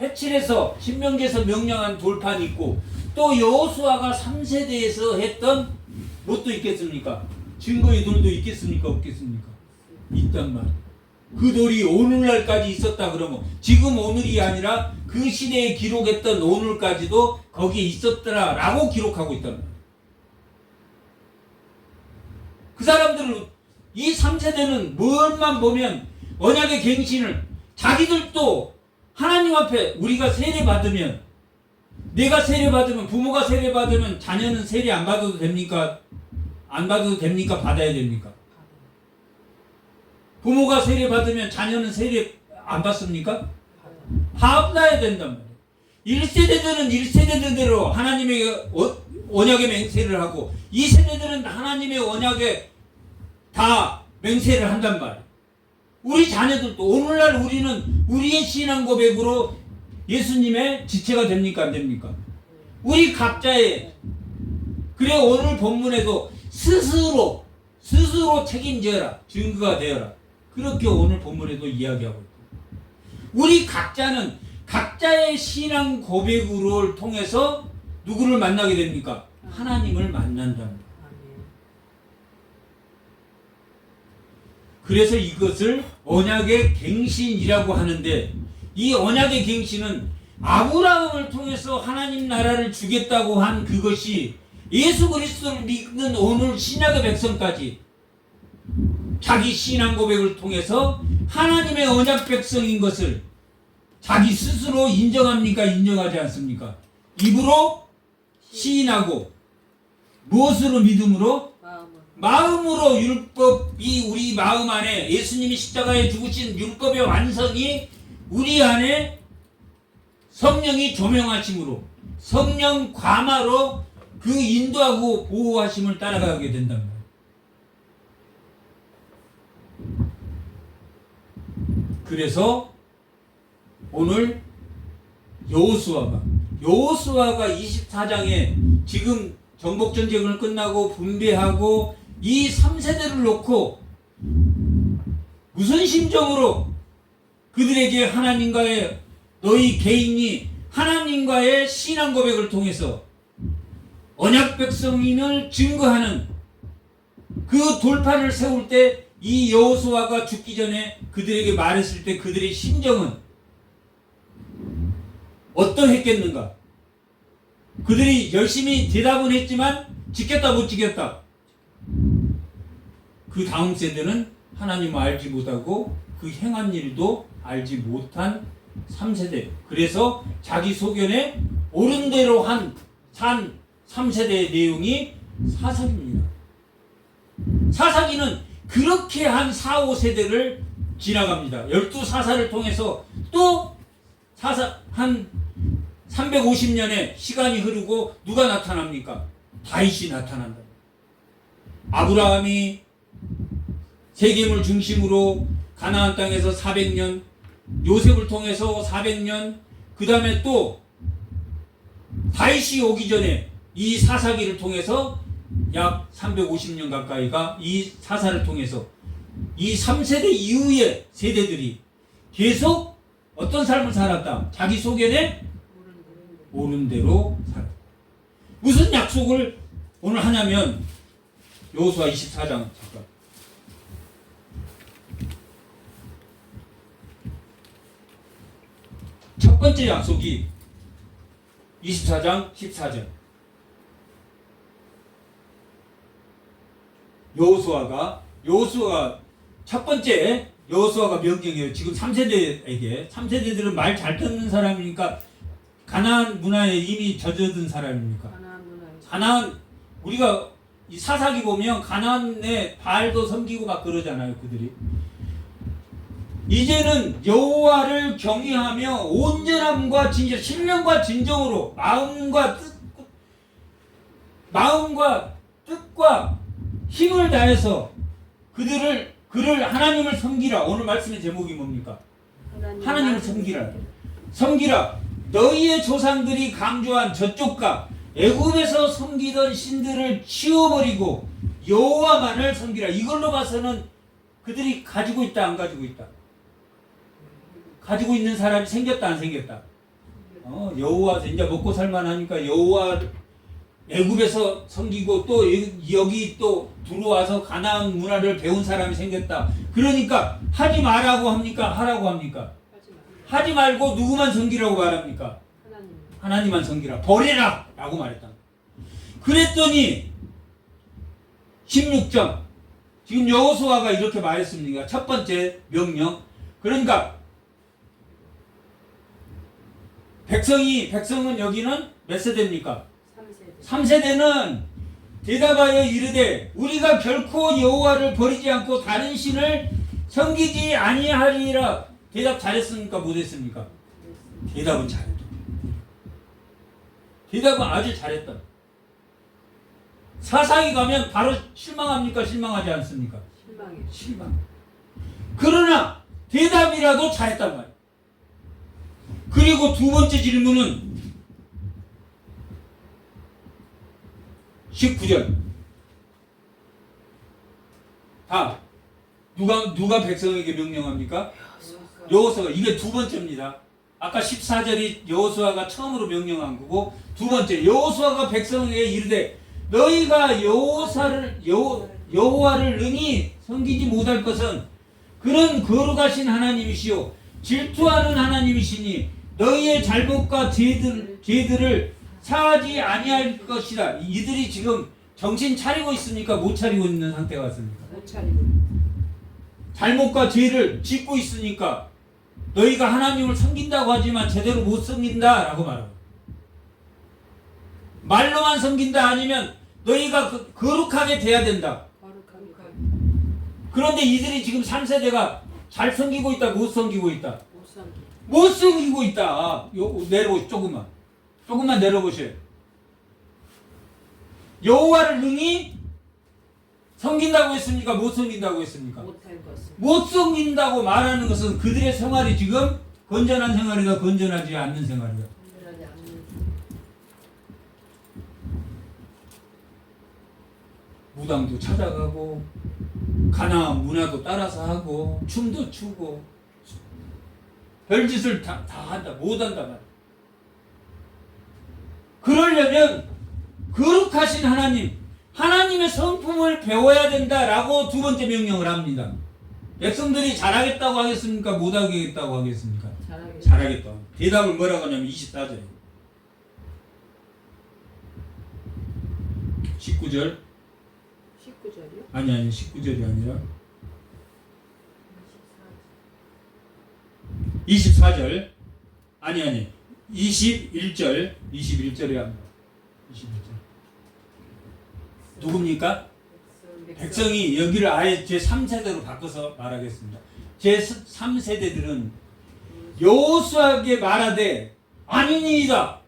해칠에서 신명기에서 명령한 돌판이 있고 또 여호수아가 3세대에서 했던 뭣도 있겠습니까? 증거의 돌도 있겠습니까? 없겠습니까? 있단 말이에요. 그 돌이 오늘날까지 있었다 그러면 지금 오늘이 아니라 그 시대에 기록했던 오늘까지도 거기에 있었더라 라고 기록하고 있단 말이에요. 그 사람들은 이 3세대는 뭘만 보면 언약의 갱신을 자기들도 하나님 앞에 우리가 세례 받으면 내가 세례 받으면 부모가 세례 받으면 자녀는 세례 안 받아도 됩니까? 안 받아도 됩니까? 받아야 됩니까? 부모가 세례 받으면 자녀는 세례 안 받습니까? 받아야 된단 말이에요. 1세대들은 1세대대로 하나님의 언약의 맹세를 하고 2세대들은 하나님의 언약에 다 맹세를 한단 말이에요. 우리 자녀들도 오늘날 우리는 우리의 신앙 고백으로 예수님의 지체가 됩니까? 안 됩니까? 우리 각자의 그래 오늘 본문에도 스스로 책임져라 증거가 되어라 그렇게 오늘 본문에도 이야기하고 있고 우리 각자는 각자의 신앙 고백으로 통해서 누구를 만나게 됩니까? 하나님을 만난답니다. 그래서 이것을 언약의 갱신이라고 하는데 이 언약의 갱신은 아브라함을 통해서 하나님 나라를 주겠다고 한 그것이 예수 그리스도를 믿는 오늘 신약의 백성까지 자기 신앙 고백을 통해서 하나님의 언약 백성인 것을 자기 스스로 인정합니까? 인정하지 않습니까? 입으로 시인하고 무엇으로 믿음으로? 마음으로 율법이 우리 마음 안에 예수님이 십자가에 죽으신 율법의 완성이 우리 안에 성령이 조명하심으로 성령 감화로 그 인도하고 보호하심을 따라가게 된단 말이에요. 그래서 오늘 여호수아가 24장에 지금 정복전쟁을 끝나고 분배하고 이 3세대를 놓고 무슨 심정으로 그들에게 하나님과의 너희 개인이 하나님과의 신앙 고백을 통해서 언약 백성인을 증거하는 그 돌판을 세울 때 이 여호수아가 죽기 전에 그들에게 말했을 때 그들의 심정은 어떠했겠는가? 그들이 열심히 대답은 했지만 지켰다 못 지켰다. 그 다음 세대는 하나님을 알지 못하고 그 행한 일도 알지 못한 3세대. 그래서 자기 소견에 옳은 대로 산 3세대의 내용이 사사기입니다. 사사기는 그렇게 한 4, 5세대를 지나갑니다. 12사사를 통해서 또 한 350년의 시간이 흐르고 누가 나타납니까? 다윗이 나타난다. 아브라함이 세겜을 중심으로 가나안 땅에서 400년, 요셉을 통해서 400년, 그 다음에 또 다윗이 오기 전에 이 사사기를 통해서 약 350년 가까이가 이 사사를 통해서 이 3세대 이후의 세대들이 계속 어떤 삶을 살았다? 자기 소견에 옳은 대로 살았다. 무슨 약속을 오늘 하냐면 여호수아 24장 잠깐. 첫 번째 약속이 24장 14절. 여호수아가 첫 번째 여호수아가 명령이에요. 지금 3세대들은 말 잘 듣는 사람이니까 가나안 문화에 이미 젖어든 사람입니까? 가나안 우리가 이 사사기 보면 가나안에 바알도 섬기고 막 그러잖아요. 그들이 이제는 여호와를 경외하며 온전함과 진정, 신령과 진정으로 마음과 뜻과 힘을 다해서 그를 하나님을 섬기라. 오늘 말씀의 제목이 뭡니까? 하나님을 섬기라. 너희의 조상들이 강조한 저쪽과 애굽에서 섬기던 신들을 치워버리고 여호와만을 섬기라. 이걸로 봐서는 그들이 가지고 있다 안 가지고 있다? 가지고 있는 사람이 생겼다 안 생겼다? 여호와 이제 먹고 살만하니까 여호와 애굽에서 섬기고 또 여기 또 들어와서 가나안 문화를 배운 사람이 생겼다. 그러니까 하지 말라고 합니까? 하라고 합니까? 하지 말고 누구만 섬기라고 말합니까? 하나님만 섬기라. 버리라! 라고 말했다. 그랬더니 16장 지금 여호수아가 이렇게 말했습니다. 첫 번째 명령. 그러니까 백성은 여기는 몇 세대입니까? 3세대는 대답하여 이르되 우리가 결코 여호와를 버리지 않고 다른 신을 섬기지 아니하리라. 대답 잘했습니까? 못했습니까? 대답은 잘했다. 대답은 아주 잘했다. 사사기 가면 바로 실망합니까? 실망하지 않습니까? 실망. 그러나 대답이라도 잘했단 말이에요. 그리고 두 번째 질문은 19절. 다 누가 백성에게 명령합니까? 여호수아가. 이게 두 번째입니다. 아까 14절이 여호수아가 처음으로 명령한 거고, 두 번째 여호수아가 백성에게 이르되 너희가 여호와를 능히 섬기지 못할 것은 그는 거룩하신 하나님이시요 질투하는 하나님이시니 너희의 잘못과 죄들을 사하지 아니할 것이다. 이들이 지금 정신 차리고 있습니까? 못 차리고 있는 상태 같습니까? 못 차리고. 잘못과 죄를 짓고 있으니까 너희가 하나님을 섬긴다고 하지만 제대로 못 섬긴다 라고 말하고, 말로만 섬긴다 아니면 너희가 거룩하게 돼야 된다. 그런데 이들이 지금 3세대가 잘 섬기고 있다 못 섬기고 있다? 못 섬기고 있다. 조금만 내려보세요. 여호와를 능히 섬긴다고 했습니까? 못 섬긴다고 했습니까? 못 섬긴다고 말하는 것은 그들의 생활이 지금 건전한 생활이다, 건전하지 않는 생활이다. 무당도 찾아가고 가나안 문화도 따라서 하고 춤도 추고 별짓을 다 한다. 못 한다 말이야. 그러려면 거룩하신 하나님, 하나님의 성품을 배워야 된다라고 두 번째 명령을 합니다. 백성들이 잘하겠다고 하겠습니까? 못하겠다고 하겠습니까? 잘하겠다. 대답을 뭐라고 하냐면 24절. 19절. 19절이요? 아니 19절이 아니라 24절. 아니 21절에 합니다. 21절. 누굽니까? 백성이 여기를 아예 제 3세대로 바꿔서 말하겠습니다. 제 3세대들은 여호수아에게 말하되 아니니이다.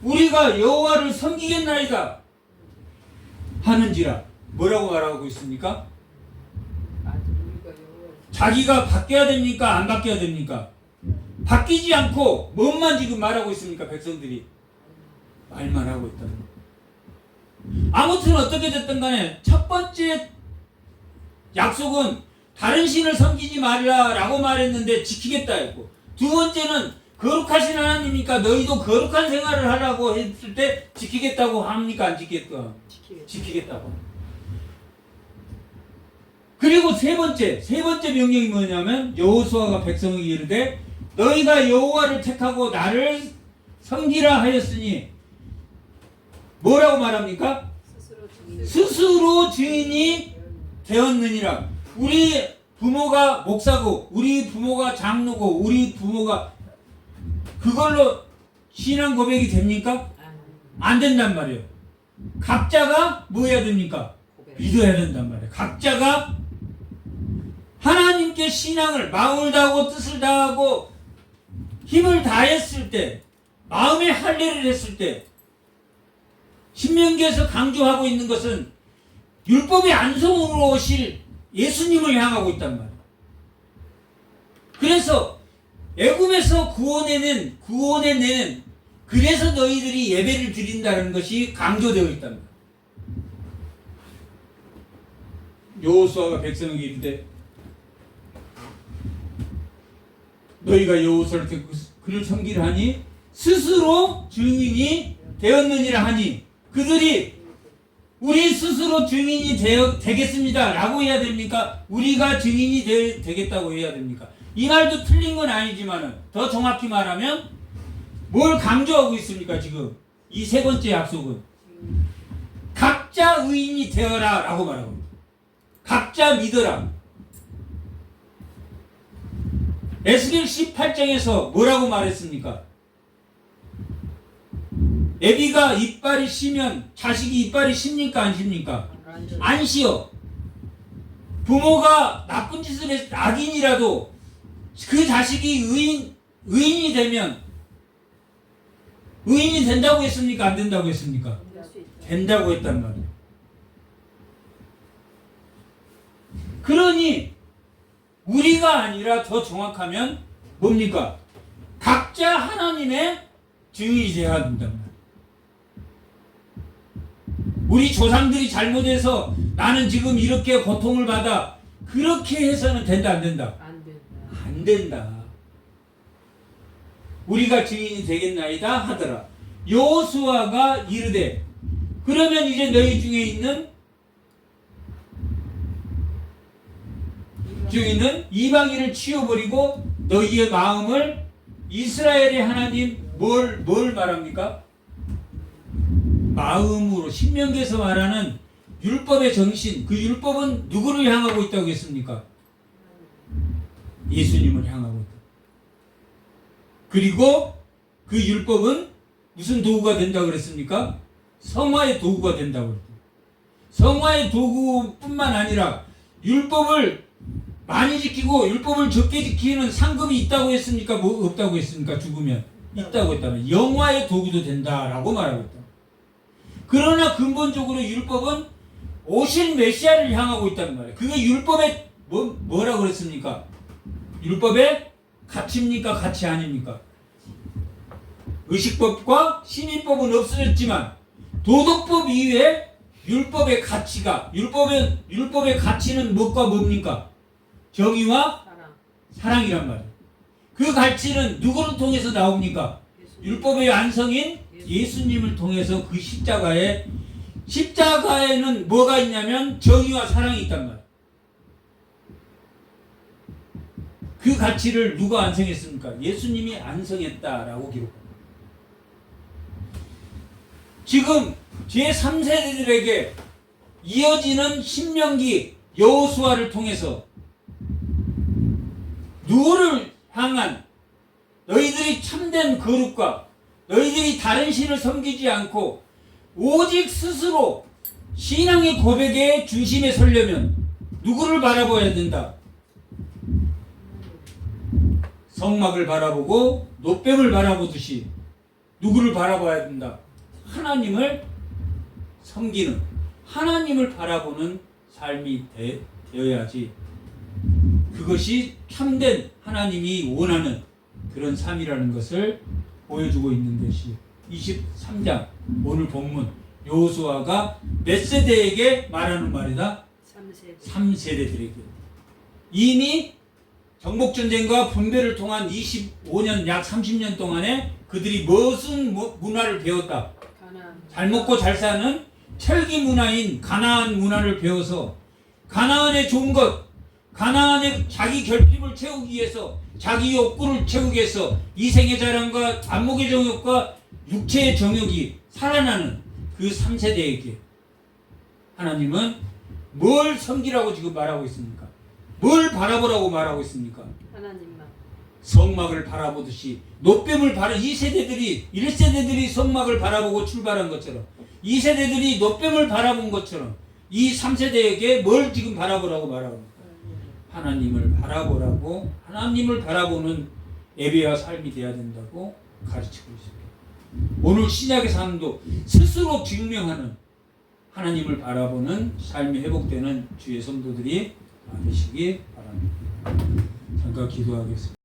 우리가 여호와를 섬기겠나이다. 하는지라. 뭐라고 말하고 있습니까? 자기가 바뀌어야 됩니까? 안 바뀌어야 됩니까? 바뀌지 않고 뭔만 지금 말하고 있습니까? 백성들이 말만 하고 있다는 거예요. 아무튼 어떻게 됐든 간에 첫 번째 약속은 다른 신을 섬기지 말라라고 말했는데 지키겠다 했고, 두 번째는 거룩하신 하나님이니까 너희도 거룩한 생활을 하라고 했을 때 지키겠다고 합니까? 안 지키겠다? 지키겠다고. 그리고 세 번째 명령이 뭐냐면 여호수아가 백성에게 이르되 너희가 여호와를 택하고 나를 섬기라 하였으니 뭐라고 말합니까? 스스로 증인이 되었느니라. 우리 부모가 목사고 우리 부모가 장로고 우리 부모가 그걸로 신앙 고백이 됩니까? 안 된단 말이에요. 각자가 뭐 해야 됩니까? 믿어야 된단 말이에요. 각자가 하나님께 신앙을 마음을 다하고 뜻을 다하고 힘을 다했을 때, 마음의 할례를 했을 때, 신명기에서 강조하고 있는 것은 율법의 안성으로 오실 예수님을 향하고 있단 말이에요. 그래서 애굽에서 구원해내는 그래서 너희들이 예배를 드린다는 것이 강조되어 있단 말이에요. 여호수아가 백성에게 이르되 너희가 여호수아를 듣고 그를 섬기라 하니 스스로 증인이 되었느니라 하니, 그들이 우리 스스로 증인이 되겠습니다 라고 해야 됩니까? 우리가 증인이 되겠다고 해야 됩니까? 이 말도 틀린 건 아니지만 더 정확히 말하면 뭘 강조하고 있습니까? 지금 이 세 번째 약속은 각자 의인이 되어라 라고 말하고 있습니다. 각자 믿어라. 에스겔 18장에서 뭐라고 말했습니까? 애비가 이빨이 쉬면 자식이 이빨이 쉽니까? 안 쉽니까? 안 쉬어. 부모가 나쁜 짓을 해서 악인이라도 그 자식이 의인이 되면 의인이 된다고 했습니까? 안 된다고 했습니까? 된다고 했단 말이에요. 그러니 우리가 아니라 더 정확하면 뭡니까? 각자 하나님의 증인이 되어야 된단 말이에요. 우리 조상들이 잘못해서 나는 지금 이렇게 고통을 받아, 그렇게 해서는 된다 안 된다? 안 된다. 우리가 증인이 되겠나이다 하더라. 여호수아가 이르되 그러면 이제 너희 중에 있는 이방인을 치워버리고 너희의 마음을 이스라엘의 하나님 뭘 말합니까? 마음으로, 신명기에서 말하는 율법의 정신, 그 율법은 누구를 향하고 있다고 했습니까? 예수님을 향하고 있다. 그리고 그 율법은 무슨 도구가 된다고 그랬습니까? 성화의 도구가 된다고 그랬다. 성화의 도구뿐만 아니라 율법을 많이 지키고 율법을 적게 지키는 상급이 있다고 했습니까? 뭐 없다고 했습니까? 죽으면 있다고 했다면 영화의 도구도 된다라고 말하고 있다. 그러나 근본적으로 율법은 오실 메시아를 향하고 있다는 말이에요. 그게 율법의 뭐라고 그랬습니까? 율법의 가치입니까? 가치 아닙니까? 의식법과 시민법은 없어졌지만 도덕법 이외에 율법의 가치가, 율법의 가치는 무엇과 뭡니까? 정의와 사랑이란 말이에요. 그 가치는 누구를 통해서 나옵니까? 율법의 완성인 예수님을 통해서 그 십자가에는 뭐가 있냐면 정의와 사랑이 있단 말이에요. 그 가치를 누가 안성했습니까? 예수님이 안성했다라고 기록합니다. 지금 제3세대들에게 이어지는 신명기 여호수아를 통해서 누구를 향한 너희들이 참된 거룩과 너희들이 다른 신을 섬기지 않고 오직 스스로 신앙의 고백의 중심에 서려면 누구를 바라봐야 된다? 성막을 바라보고 노뱀을 바라보듯이 누구를 바라봐야 된다? 하나님을 섬기는, 하나님을 바라보는 삶이 되어야지 그것이 참된 하나님이 원하는 그런 삶이라는 것을 보여주고 있는 것이 23장 오늘 본문 여호수아가 몇 세대에게 말하는 말이다? 3세대들에게. 이미 정복전쟁과 분배를 통한 25년 약 30년 동안에 그들이 무슨 문화를 배웠다? 잘 먹고 잘 사는 철기 문화인 가나안 문화를 배워서 가나안의 좋은 것, 가나안의 자기 결핍을 채우기 위해서, 자기 욕구를 채우기 위해서 이생의 자랑과 안목의 정욕과 육체의 정욕이 살아나는 그 3세대에게 하나님은 뭘 섬기라고 지금 말하고 있습니까? 뭘 바라보라고 말하고 있습니까? 하나님만. 성막을 바라보듯이 노뱀을 바라 2세대들이 1세대들이 성막을 바라보고 출발한 것처럼 2세대들이 노뱀을 바라본 것처럼 이 3세대에게 뭘 지금 바라보라고 말하고 있습니까? 하나님을 바라보라고, 하나님을 바라보는 예배와 삶이 되어야 된다고 가르치고 있습니다. 오늘 신약의 삶도 스스로 증명하는 하나님을 바라보는 삶이 회복되는 주의 성도들이 되시기 바랍니다. 잠깐 기도하겠습니다.